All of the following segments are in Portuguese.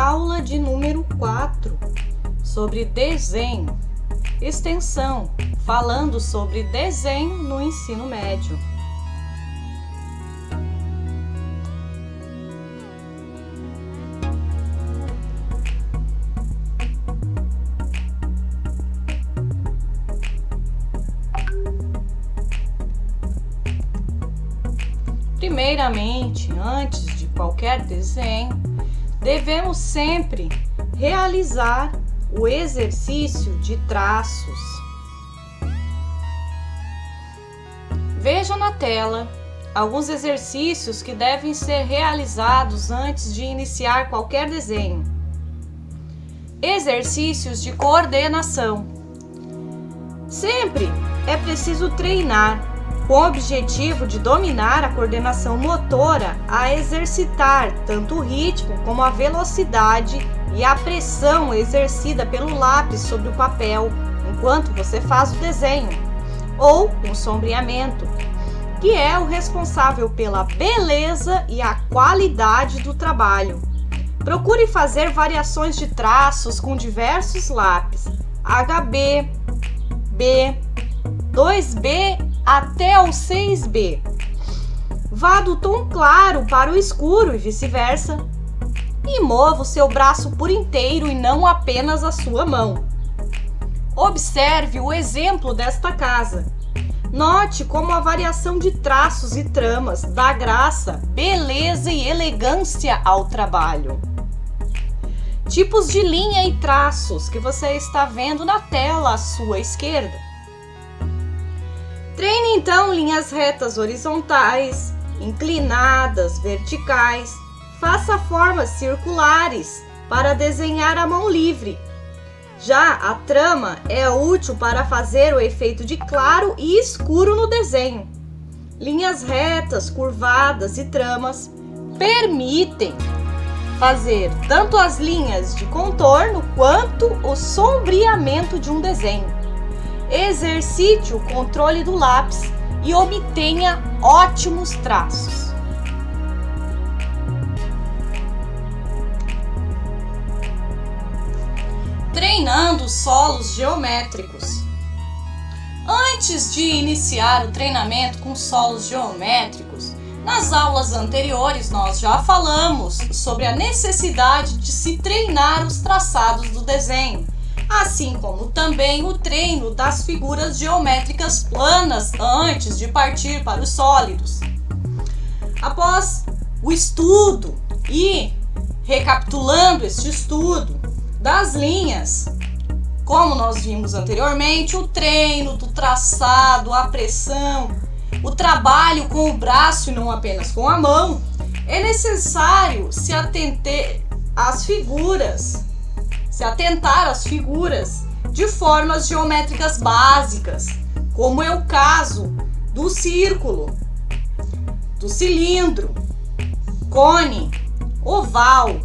aula de número 4, sobre desenho, extensão, falando sobre desenho no ensino médio. Primeiramente, antes de qualquer desenho, devemos sempre realizar o exercício de traços. Veja na tela alguns exercícios que devem ser realizados antes de iniciar qualquer desenho. Exercícios de coordenação. Sempre é preciso treinar, com o objetivo de dominar a coordenação motora, a exercitar tanto o ritmo como a velocidade e a pressão exercida pelo lápis sobre o papel enquanto você faz o desenho, ou um sombreamento, que é o responsável pela beleza e a qualidade do trabalho. Procure fazer variações de traços com diversos lápis, HB, B, 2B até o 6B. Vá do tom claro para o escuro e vice-versa. E mova o seu braço por inteiro e não apenas a sua mão. Observe o exemplo desta casa. Note como a variação de traços e tramas dá graça, beleza e elegância ao trabalho. Tipos de linha e traços que você está vendo na tela à sua esquerda. Treine então linhas retas horizontais, inclinadas, verticais. Faça formas circulares para desenhar à mão livre. Já a trama é útil para fazer o efeito de claro e escuro no desenho. Linhas retas, curvadas e tramas permitem fazer tanto as linhas de contorno quanto o sombreamento de um desenho. Exercite o controle do lápis e obtenha ótimos traços. Treinando solos geométricos. Antes de iniciar o treinamento com solos geométricos, nas aulas anteriores nós já falamos sobre a necessidade de se treinar os traçados do desenho, assim como também o treino das figuras geométricas planas antes de partir para os sólidos. Após o estudo e recapitulando este estudo das linhas, como nós vimos anteriormente, o treino do traçado, a pressão, o trabalho com o braço e não apenas com a mão, é necessário se atentar às figuras de formas geométricas básicas, como é o caso do círculo, do cilindro, cone, oval,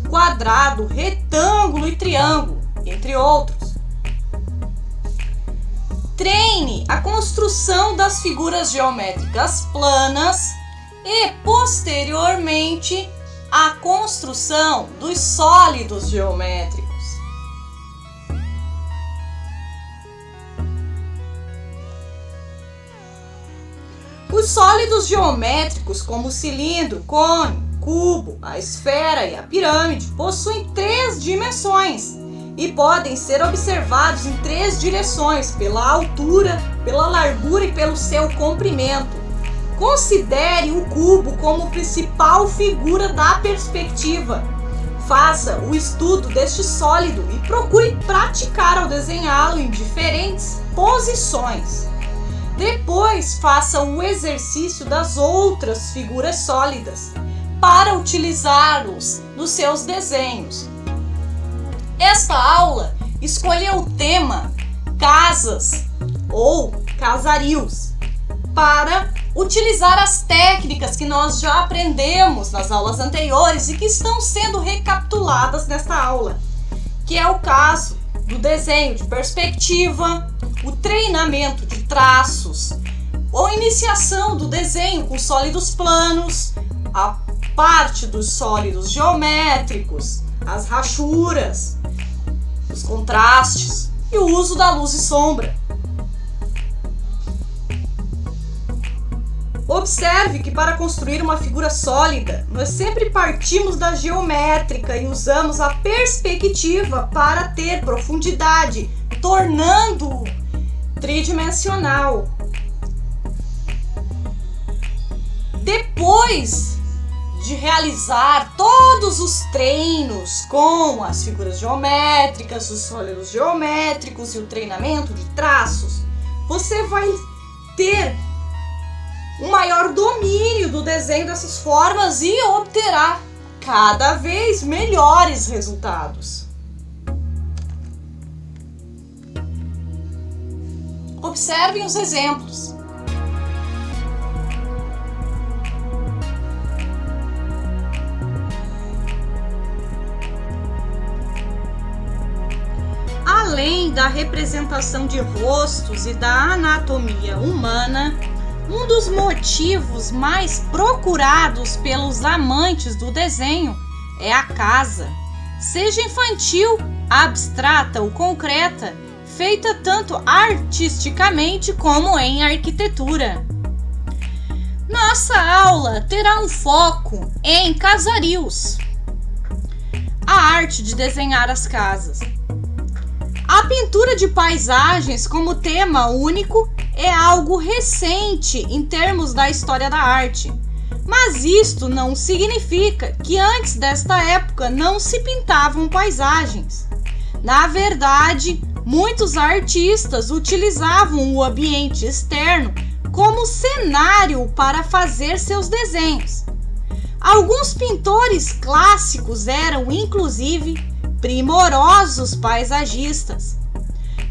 quadrado, retângulo e triângulo, entre outros. Treine a construção das figuras geométricas planas e, posteriormente, a construção dos sólidos geométricos. Os sólidos geométricos, como o cilindro, cone, cubo, a esfera e a pirâmide, possuem 3 dimensões e podem ser observados em 3 direções: pela altura, pela largura e pelo seu comprimento. Considere o cubo como principal figura da perspectiva. Faça o estudo deste sólido e procure praticar ao desenhá-lo em diferentes posições. Depois, faça o exercício das outras figuras sólidas para utilizá-los nos seus desenhos. Esta aula escolheu o tema casas ou casarios para utilizar as técnicas que nós já aprendemos nas aulas anteriores e que estão sendo recapituladas nesta aula, que é o caso do desenho de perspectiva, o treinamento de traços, a iniciação do desenho com sólidos planos, a parte dos sólidos geométricos, as rachuras, os contrastes e o uso da luz e sombra. Observe que para construir uma figura sólida, nós sempre partimos da geométrica e usamos a perspectiva para ter profundidade, tornando-o tridimensional. Depois de realizar todos os treinos com as figuras geométricas, os sólidos geométricos e o treinamento de traços, você vai ter um maior domínio do desenho dessas formas e obterá cada vez melhores resultados. Observem os exemplos. Além da representação de rostos e da anatomia humana, um dos motivos mais procurados pelos amantes do desenho é a casa, seja infantil, abstrata ou concreta, feita tanto artisticamente como em arquitetura. Nossa aula terá um foco em casarios, a arte de desenhar as casas. A pintura de paisagens como tema único é algo recente em termos da história da arte, mas isto não significa que antes desta época não se pintavam paisagens. Na verdade, muitos artistas utilizavam o ambiente externo como cenário para fazer seus desenhos. Alguns pintores clássicos eram, inclusive, primorosos paisagistas.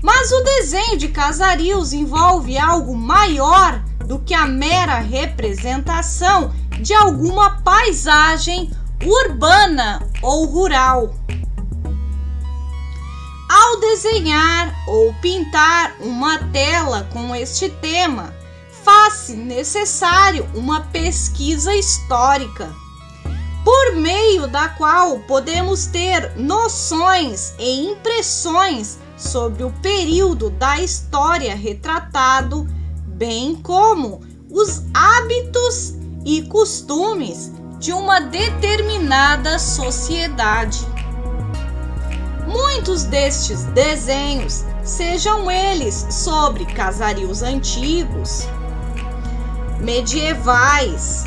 Mas o desenho de casarios envolve algo maior do que a mera representação de alguma paisagem urbana ou rural. Ao desenhar ou pintar uma tela com este tema, faz-se necessário uma pesquisa histórica, por meio da qual podemos ter noções e impressões sobre o período da história retratado, bem como os hábitos e costumes de uma determinada sociedade. Muitos destes desenhos, sejam eles sobre casarios antigos, medievais,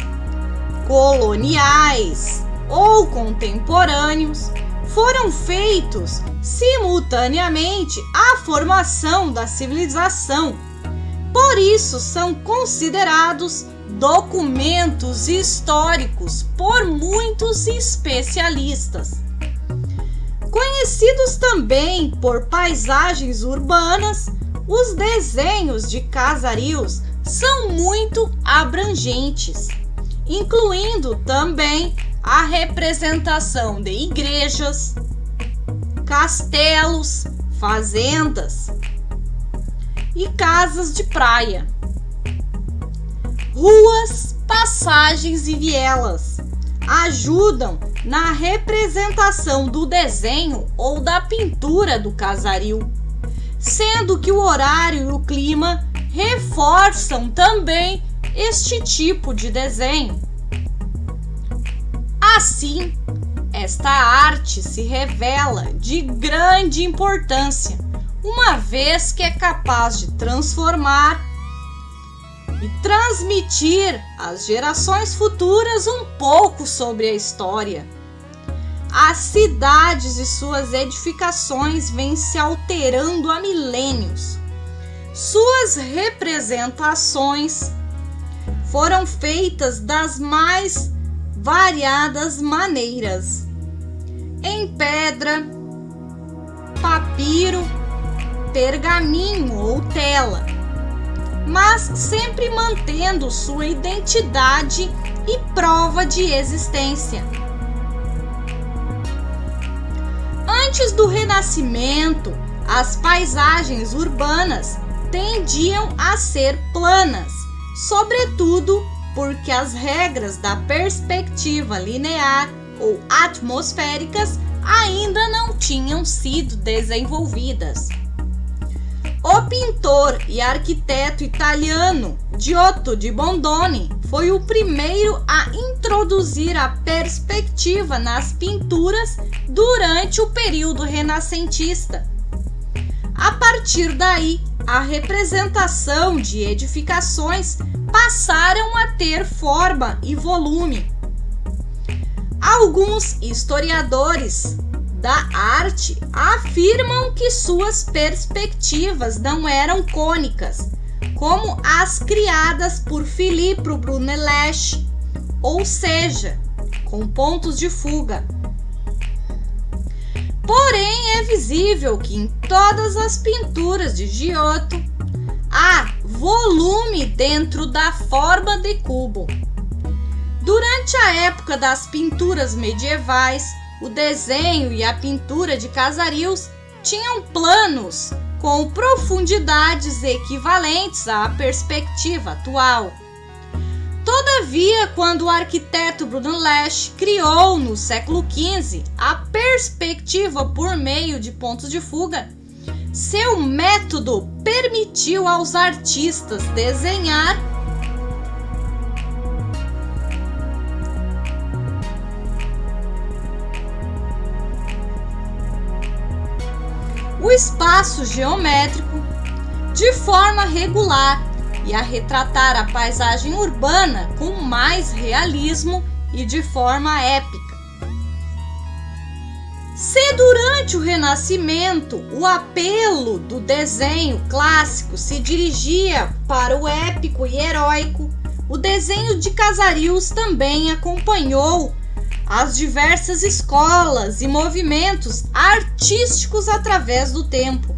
coloniais ou contemporâneos, foram feitos simultaneamente à formação da civilização. Por isso, são considerados documentos históricos por muitos especialistas. Conhecidos também por paisagens urbanas, os desenhos de casarios são muito abrangentes, incluindo também a representação de igrejas, castelos, fazendas e casas de praia, ruas, passagens e vielas ajudam na representação do desenho ou da pintura do casario, sendo que o horário e o clima reforçam também este tipo de desenho. Assim, esta arte se revela de grande importância, uma vez que é capaz de transformar e transmitir às gerações futuras um pouco sobre a história. As cidades e suas edificações vêm se alterando há milênios. Suas representações foram feitas das mais variadas maneiras, em pedra, papiro, pergaminho ou tela, mas sempre mantendo sua identidade e prova de existência. Antes do Renascimento, as paisagens urbanas tendiam a ser planas, sobretudo porque as regras da perspectiva linear ou atmosféricas ainda não tinham sido desenvolvidas. O pintor e arquiteto italiano Giotto di Bondone foi o primeiro a introduzir a perspectiva nas pinturas durante o período renascentista. A partir daí, a representação de edificações passaram a ter forma e volume. Alguns historiadores da arte afirmam que suas perspectivas não eram cônicas, como as criadas por Filippo Brunelleschi, ou seja, com pontos de fuga. Porém, é visível que em todas as pinturas de Giotto há volume dentro da forma de cubo. Durante a época das pinturas medievais, o desenho e a pintura de casarios tinham planos com profundidades equivalentes à perspectiva atual. Todavia, quando o arquiteto Brunelleschi criou no século XV a perspectiva por meio de pontos de fuga, seu método permitiu aos artistas desenhar o espaço geométrico de forma regular e a retratar a paisagem urbana com mais realismo e de forma épica. Se durante o Renascimento o apelo do desenho clássico se dirigia para o épico e heróico, o desenho de casarios também acompanhou as diversas escolas e movimentos artísticos através do tempo.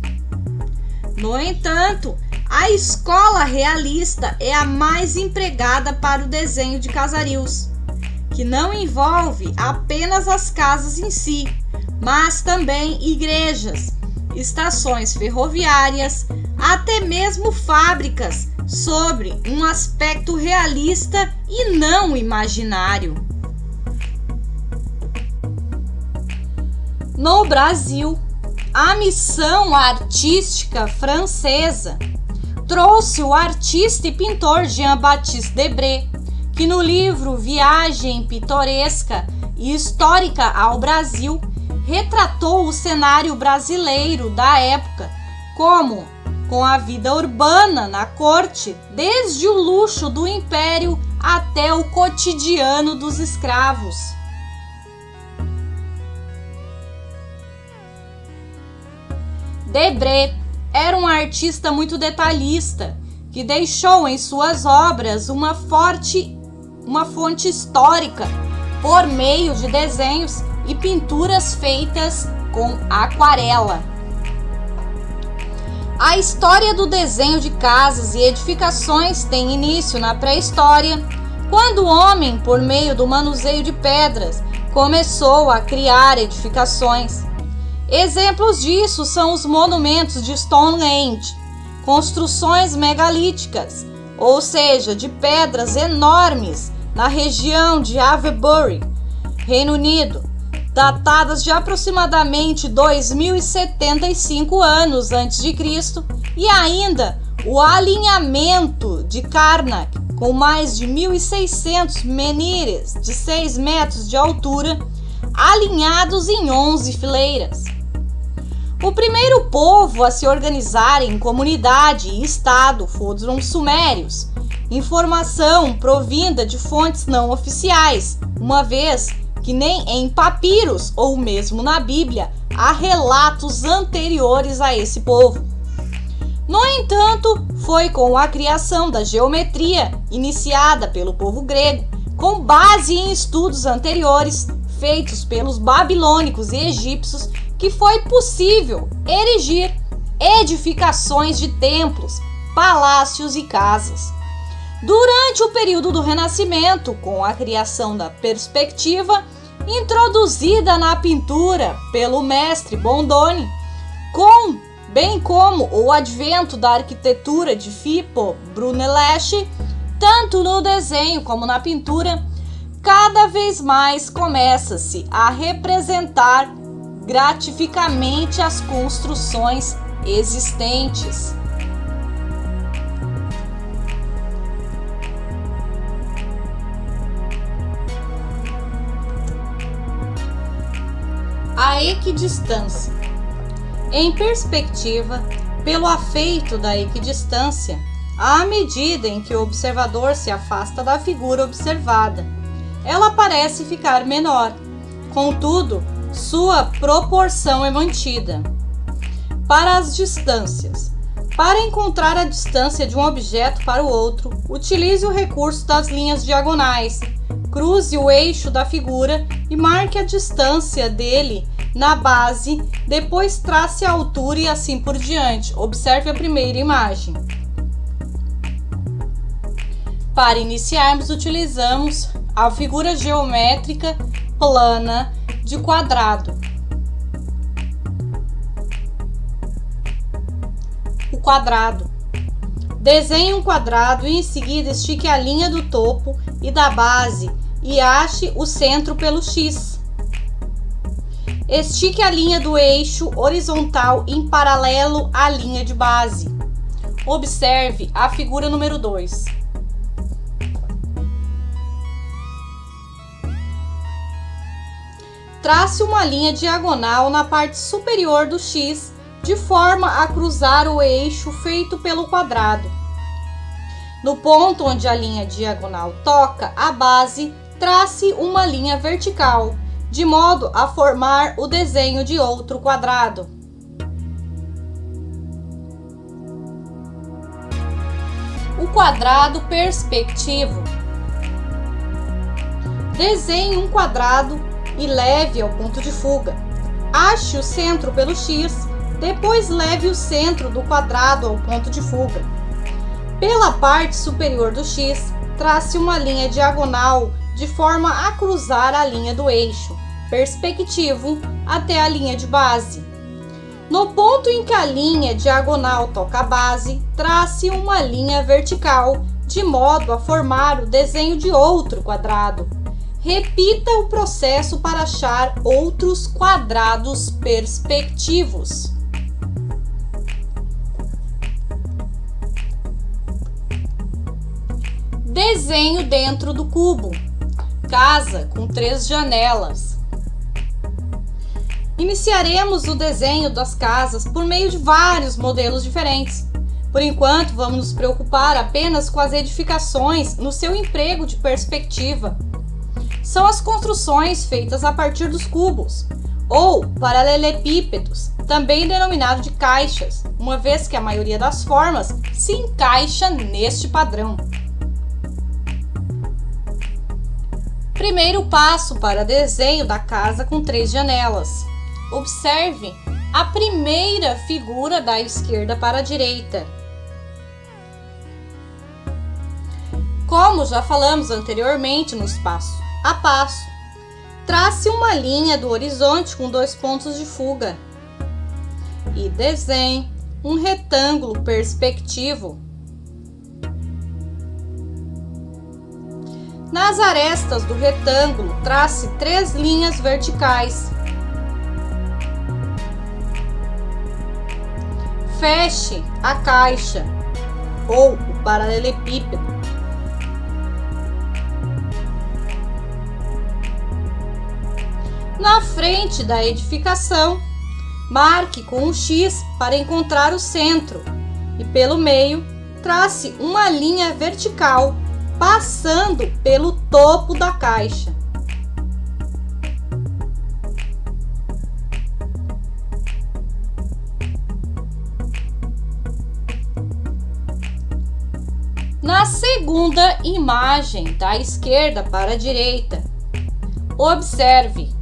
No entanto, a escola realista é a mais empregada para o desenho de casarios, que não envolve apenas as casas em si, mas também igrejas, estações ferroviárias, até mesmo fábricas, sobre um aspecto realista e não imaginário. No Brasil, a missão artística francesa trouxe o artista e pintor Jean-Baptiste Debré, que no livro Viagem Pitoresca e Histórica ao Brasil, retratou o cenário brasileiro da época, como com a vida urbana na corte, desde o luxo do império até o cotidiano dos escravos. Debré era um artista muito detalhista, que deixou em suas obras uma fonte histórica por meio de desenhos e pinturas feitas com aquarela. A história do desenho de casas e edificações tem início na pré-história, quando o homem, por meio do manuseio de pedras, começou a criar edificações. Exemplos disso são os monumentos de Stonehenge, construções megalíticas, ou seja, de pedras enormes na região de Avebury, Reino Unido, datadas de aproximadamente 2075 anos a.C., e ainda o alinhamento de Karnak, com mais de 1.600 menhires de 6 metros de altura, alinhados em 11 fileiras. O primeiro povo a se organizar em comunidade e estado foram os sumérios, informação provinda de fontes não oficiais, uma vez que nem em papiros ou mesmo na Bíblia há relatos anteriores a esse povo. No entanto, foi com a criação da geometria, iniciada pelo povo grego, com base em estudos anteriores feitos pelos babilônicos e egípcios, que foi possível erigir edificações de templos, palácios e casas. Durante o período do Renascimento, com a criação da perspectiva, introduzida na pintura pelo mestre Bondone, bem como o advento da arquitetura de Filippo Brunelleschi, tanto no desenho como na pintura, cada vez mais começa-se a representar gratificamente as construções existentes. A equidistância. Em perspectiva, pelo efeito da equidistância, à medida em que o observador se afasta da figura observada, ela parece ficar menor. Contudo, sua proporção é mantida. Para as distâncias. Para encontrar a distância de um objeto para o outro, utilize o recurso das linhas diagonais. Cruze o eixo da figura e marque a distância dele na base, depois trace a altura e assim por diante. Observe a primeira imagem. Para iniciarmos, utilizamos a figura geométrica plana de quadrado. O quadrado. Desenhe um quadrado e em seguida estique a linha do topo e da base e ache o centro pelo X. Estique a linha do eixo horizontal em paralelo à linha de base. Observe a figura número 2. Trace uma linha diagonal na parte superior do X, de forma a cruzar o eixo feito pelo quadrado. No ponto onde a linha diagonal toca a base, trace uma linha vertical, de modo a formar o desenho de outro quadrado. O quadrado perspectivo. Desenhe um quadrado e leve ao ponto de fuga. Ache o centro pelo X, depois leve o centro do quadrado ao ponto de fuga. Pela parte superior do X, trace uma linha diagonal de forma a cruzar a linha do eixo perspectivo até a linha de base. No ponto em que a linha diagonal toca a base, trace uma linha vertical, de modo a formar o desenho de outro quadrado. Repita o processo para achar outros quadrados perspectivos. Desenho dentro do cubo. Casa com 3 janelas. Iniciaremos o desenho das casas por meio de vários modelos diferentes. Por enquanto, vamos nos preocupar apenas com as edificações no seu emprego de perspectiva. São as construções feitas a partir dos cubos, ou paralelepípedos, também denominado de caixas, uma vez que a maioria das formas se encaixa neste padrão. Primeiro passo para desenho da casa com 3 janelas. Observe a primeira figura da esquerda para a direita. Como já falamos anteriormente nos passo a passo, trace uma linha do horizonte com 2 pontos de fuga e desenhe um retângulo perspectivo. Nas arestas do retângulo, trace 3 linhas verticais. Feche a caixa ou o paralelepípedo. Na frente da edificação, marque com um X para encontrar o centro e pelo meio, trace uma linha vertical passando pelo topo da caixa. Na segunda imagem, da esquerda para a direita, observe.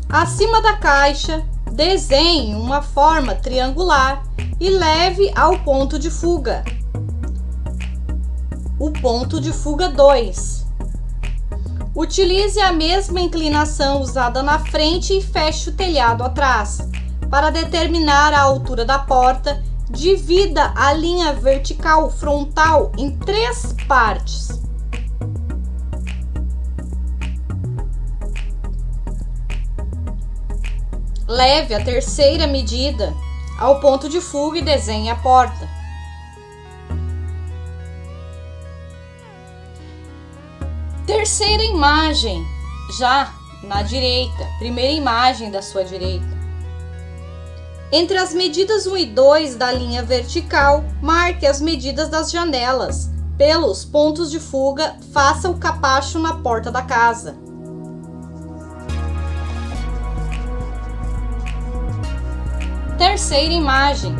Acima da caixa, desenhe uma forma triangular e leve ao ponto de fuga. O ponto de fuga 2. Utilize a mesma inclinação usada na frente e feche o telhado atrás. Para determinar a altura da porta, divida a linha vertical frontal em 3 partes. Leve a terceira medida ao ponto de fuga e desenhe a porta. Terceira imagem, já na direita, primeira imagem da sua direita. Entre as medidas 1 e 2 da linha vertical, marque as medidas das janelas. Pelos pontos de fuga, faça o capacho na porta da casa. Terceira imagem.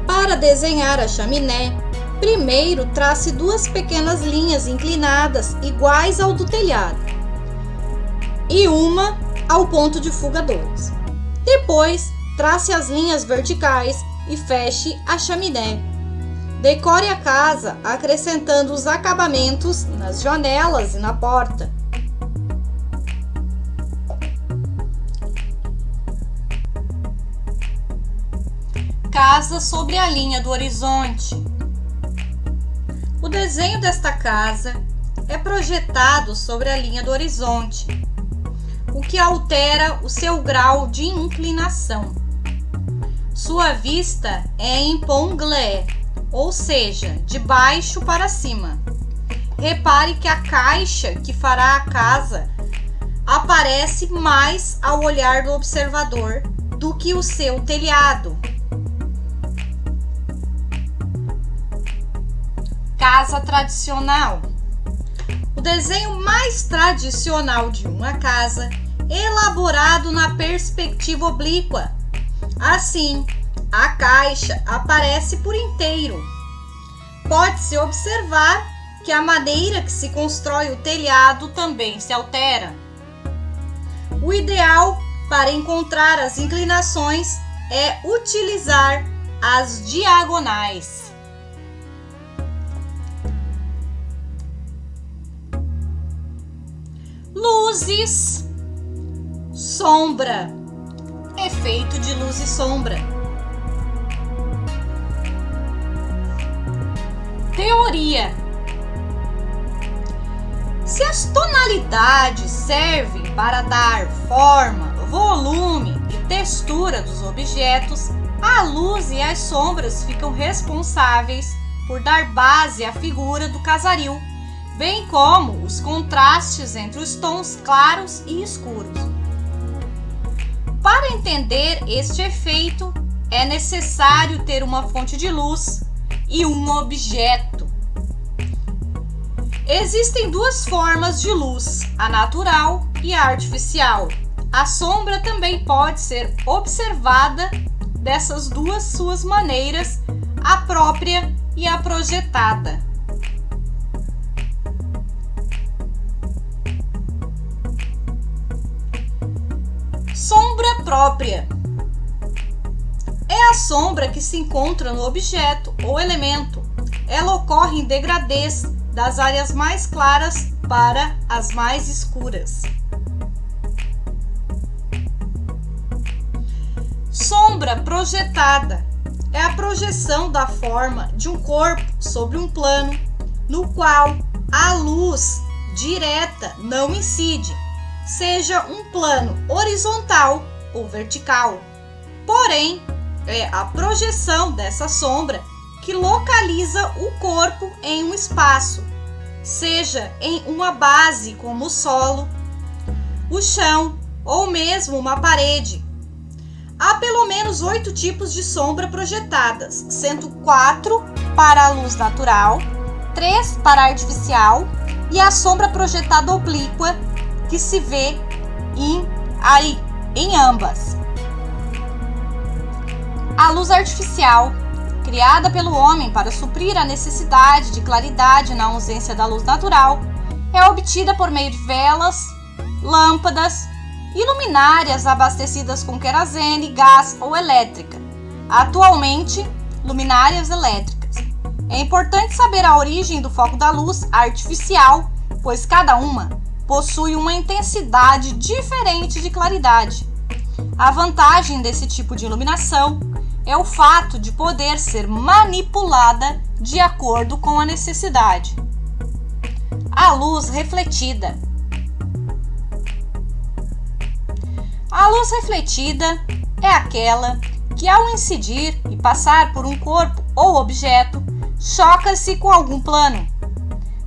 Para desenhar a chaminé, primeiro trace duas pequenas linhas inclinadas iguais ao do telhado e uma ao ponto de fuga 2. Depois, trace as linhas verticais e feche a chaminé. Decore a casa acrescentando os acabamentos nas janelas e na porta. Casa sobre a linha do horizonte. O desenho desta casa é projetado sobre a linha do horizonte, o que altera o seu grau de inclinação. Sua vista é em ponglé, ou seja, de baixo para cima. Repare que a caixa que fará a casa aparece mais ao olhar do observador do que o seu telhado. Casa tradicional. O desenho mais tradicional de uma casa é elaborado na perspectiva oblíqua. Assim, a caixa aparece por inteiro. Pode-se observar que a maneira que se constrói o telhado também se altera. O ideal para encontrar as inclinações é utilizar as diagonais. Luzes, sombra, efeito de luz e sombra. Teoria. Se as tonalidades servem para dar forma, volume e textura dos objetos, a luz e as sombras ficam responsáveis por dar base à figura do casaril, bem como os contrastes entre os tons claros e escuros. Para entender este efeito, é necessário ter uma fonte de luz e um objeto. Existem duas formas de luz, a natural e a artificial. A sombra também pode ser observada dessas duas suas maneiras, a própria e a projetada. Sombra própria. É a sombra que se encontra no objeto ou elemento. Ela ocorre em degradês das áreas mais claras para as mais escuras. Sombra projetada é a projeção da forma de um corpo sobre um plano no qual a luz direta não incide, seja um plano horizontal ou vertical. Porém, é a projeção dessa sombra que localiza o corpo em um espaço, seja em uma base como o solo, o chão ou mesmo uma parede. Há pelo menos 8 tipos de sombra projetadas, sendo 4 para a luz natural, 3 para a artificial e a sombra projetada oblíqua, que se vê em ambas. A luz artificial, criada pelo homem para suprir a necessidade de claridade na ausência da luz natural, é obtida por meio de velas, lâmpadas e luminárias abastecidas com querosene, gás ou elétrica. Atualmente, luminárias elétricas. É importante saber a origem do foco da luz artificial, pois cada uma possui uma intensidade diferente de claridade. A vantagem desse tipo de iluminação é o fato de poder ser manipulada de acordo com a necessidade. A luz refletida. A luz refletida é aquela que, ao incidir e passar por um corpo ou objeto, choca-se com algum plano,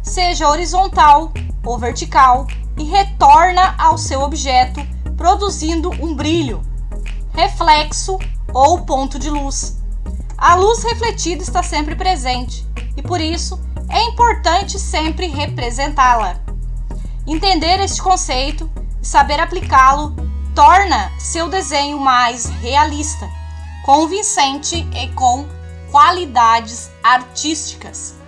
seja horizontal ou vertical, e retorna ao seu objeto, produzindo um brilho, reflexo ou ponto de luz. A luz refletida está sempre presente e, por isso, é importante sempre representá-la. Entender este conceito e saber aplicá-lo torna seu desenho mais realista, convincente e com qualidades artísticas.